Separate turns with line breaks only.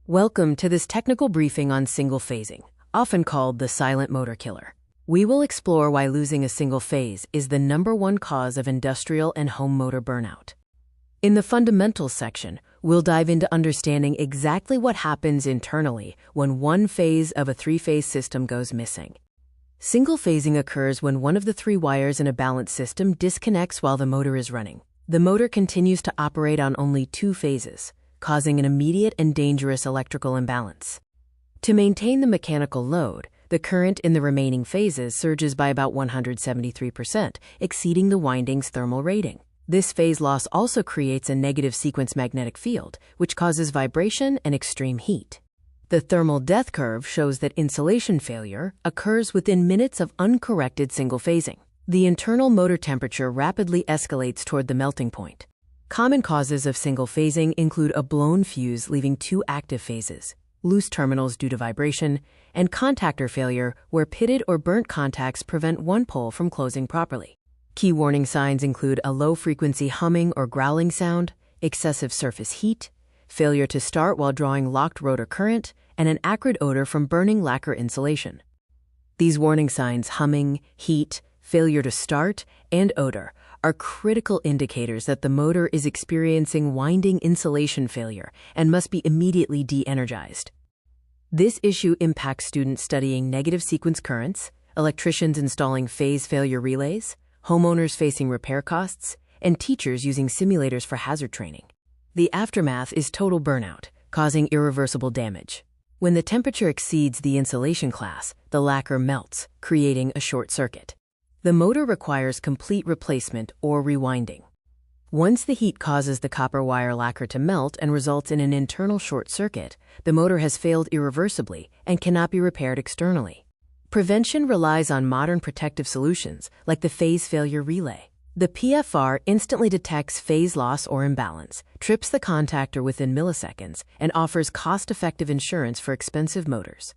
Welcome to this technical briefing on single phasing, often called the silent motor killer. We will explore why losing a single phase is the #1 cause of industrial and home motor burnout. In the fundamentals section, we'll dive into understanding exactly what happens internally when one phase of a three-phase system goes missing. Single phasing occurs when one of the three wires in a balanced system disconnects while the motor is running. The motor continues to operate on only two phases, causing an immediate and dangerous electrical imbalance. To maintain the mechanical load, the current in the remaining phases surges by about 173%, exceeding the winding's thermal rating. This phase loss also creates a negative sequence magnetic field, which causes vibration and extreme heat. The thermal death curve shows that insulation failure occurs within minutes of uncorrected single phasing. The internal motor temperature rapidly escalates toward the melting point. Common causes of single phasing include a blown fuse leaving two active phases, loose terminals due to vibration, and contactor failure where pitted or burnt contacts prevent one pole from closing properly. Key warning signs include a low-frequency humming or growling sound, excessive surface heat, failure to start while drawing locked rotor current, and an acrid odor from burning lacquer insulation. These warning signs, humming, heat, failure to start, and odor, are critical indicators that the motor is experiencing winding insulation failure and must be immediately de-energized. This issue impacts students studying negative sequence currents, electricians installing phase failure relays, homeowners facing repair costs, and teachers using simulators for hazard training. The aftermath is total burnout, causing irreversible damage. When the temperature exceeds the insulation class, the lacquer melts, creating a short circuit. The motor requires complete replacement or rewinding. Once the heat causes the copper wire lacquer to melt and results in an internal short circuit, the motor has failed irreversibly and cannot be repaired externally. Prevention relies on modern protective solutions like the phase failure relay. The PFR instantly detects phase loss or imbalance, trips the contactor within milliseconds, and offers cost-effective insurance for expensive motors.